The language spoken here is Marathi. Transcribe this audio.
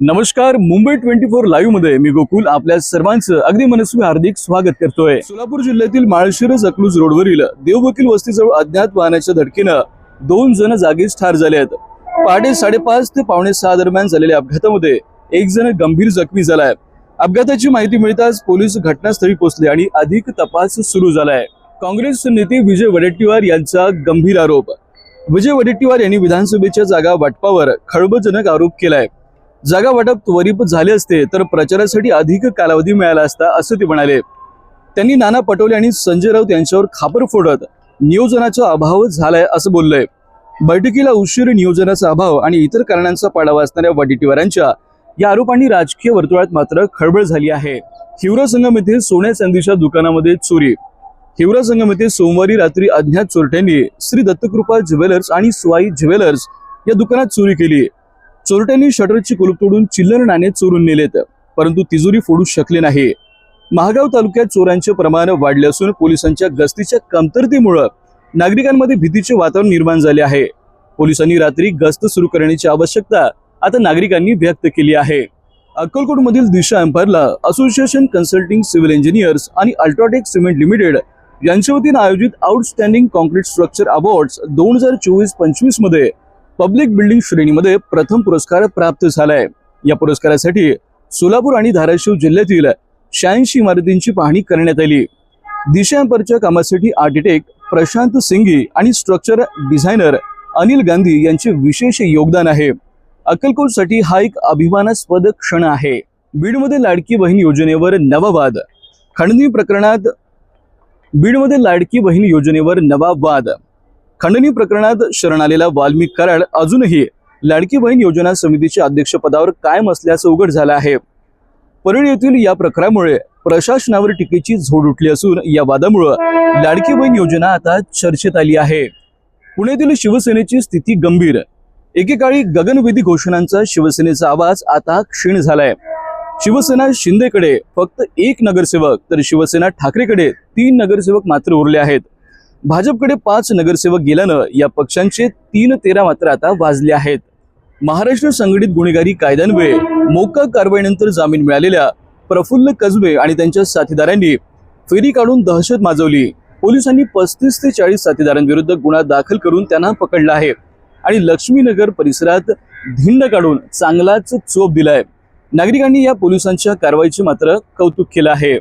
नमस्कार, मुंबई 24 लाईव्ह मध्ये मी गोकुल आपल्या सर्वांचं अगदी मनस्वी हार्दिक स्वागत करतोय। सोलापूर जिल्ह्यातील माळशिरस अकलूज रोडवरील देववकील वस्तीजवळ अज्ञात वाहनाच्या धडकेनं 2 जण जागीच ठार झाले आहेत। पहाटे 5:30 ते पावणे 6 दरम्यान झालेल्या अपघातामध्ये एक जण गंभीर जखमी झालाय। अपघाताची माहिती मिळताच पोलीस घटनास्थळी पोहोचले आणि अधिक तपास सुरू झालाय। काँग्रेस नेते विजय वडेट्टीवार यांचा गंभीर आरोप। विजय वडेट्टीवार यांनी विधानसभेच्या जागा वाटपावर खळबळजनक आरोप केलाय। जागा वाटप त्वरित झाले असते तर प्रचारासाठी अधिक कालावधी मिळाला असता असं ते म्हणाले। त्यांनी नाना पटोले आणि संजय राऊत यांच्यावर खापर फोडत नियोजनाचा अभाव झालाय असं बोललंय। बैठकीला उशीर, नियोजनाचा अभाव आणि इतर कारणांचा पाडावा असणाऱ्या वडेट्टीवारांच्या या आरोपांनी राजकीय वर्तुळात मात्र खळबळ झाली आहे। हिवरा संगम येथे सोन्या चांदीच्या दुकानामध्ये चोरी। हिवरा संगम येथे सोमवारी रात्री अज्ञात चोरट्यांनी श्री दत्तकृपा ज्वेलर्स आणि स्वाई ज्वेलर्स या दुकानात चोरी केली। चोरट्यांनी शटरची कुलूप तोडून चिल्लर नाणे चोरून नेलेत, परंतु तिजोरी फोडू शकले नाही। महागाव तालुक्यात चोरांचे प्रमाण वाढले असून पोलिसांच्या गस्तीच्या कमतरतेमुळे नागरिकांमध्ये भीतीचे वातावरण निर्माण झाले आहे। पोलिसांनी रात्री गस्त सुरू करण्याची आवश्यकता आता नागरिकांनी व्यक्त केली आहे। अक्कलकोटमधील दिशा एम्पायरला असोसिएशन कन्सल्टिंग सिव्हिल इंजिनियर्स आणि अल्ट्राटेक सिमेंट लिमिटेड यांच्या वतीने आयोजित आउटस्टँडिंग कॉन्क्रीट स्ट्रक्चर अवॉर्ड्स 2024-25 मध्ये पब्लिक बिल्डिंग श्रेणीमध्ये प्रथम पुरस्कार प्राप्त झालाय। या पुरस्कारासाठी सोलापूर आणि धाराशिव जिल्ह्यातील 86 इमारतींची पाहणी करण्यात आली। दिशा एम्पायरच्या कामासाठी आर्किटेक्ट प्रशांत सिंघी आणि स्ट्रक्चर डिझायनर अनिल गांधी यांचे विशेष योगदान आहे। अक्कलकोटसाठी हा एक अभिमानास्पद क्षण आहे। बीडमध्ये लाडकी बहीण योजनेवर नवा वाद। खंडणी प्रकरणात बीडमध्ये लाडकी बहीण योजनेवर नवा वाद। खंडणी प्रकरणात शरण आलेला वाल्मिक कराड अजूनही लाडकी बहीण योजना समितीच्या अध्यक्षपदावर कायम असल्याचं उघड झालं आहे। परळी येथील या प्रकारामुळे प्रशासनावर टीकेची झोड उठली असून या वादामुळे लाडकी बहीण योजना आता चर्चेत आली आहे। पुण्यातील शिवसेनेची स्थिती गंभीर। एकेकाळी गगनवेधी घोषणांचा शिवसेनेचा आवाज आता क्षीण झालाय। शिवसेना शिंदेकडे फक्त 1 नगरसेवक तर शिवसेना ठाकरेकडे 3 नगरसेवक मात्र उरले आहेत। भाजपकडे 5 नगरसेवक गेल्यानं या पक्षांचे 3-13 मात्र आता वाजले आहेत। महाराष्ट्र संघटित गुन्हेगारी कायद्यान्वये मोक्का कारवाईनंतर जामीन मिळालेल्या प्रफुल्ल कसबे आणि त्यांच्या साथीदारांनी फेरी काढून दहशत माजवली। पोलिसांनी 35 ते 40 साथीदारांविरुद्ध गुन्हा दाखल करून त्यांना पकडलं आहे आणि लक्ष्मीनगर परिसरात धिंड काढून चांगलाच चोप दिलाय। नागरिकांनी या पोलिसांच्या कारवाईचे मात्र कौतुक केलं आहे।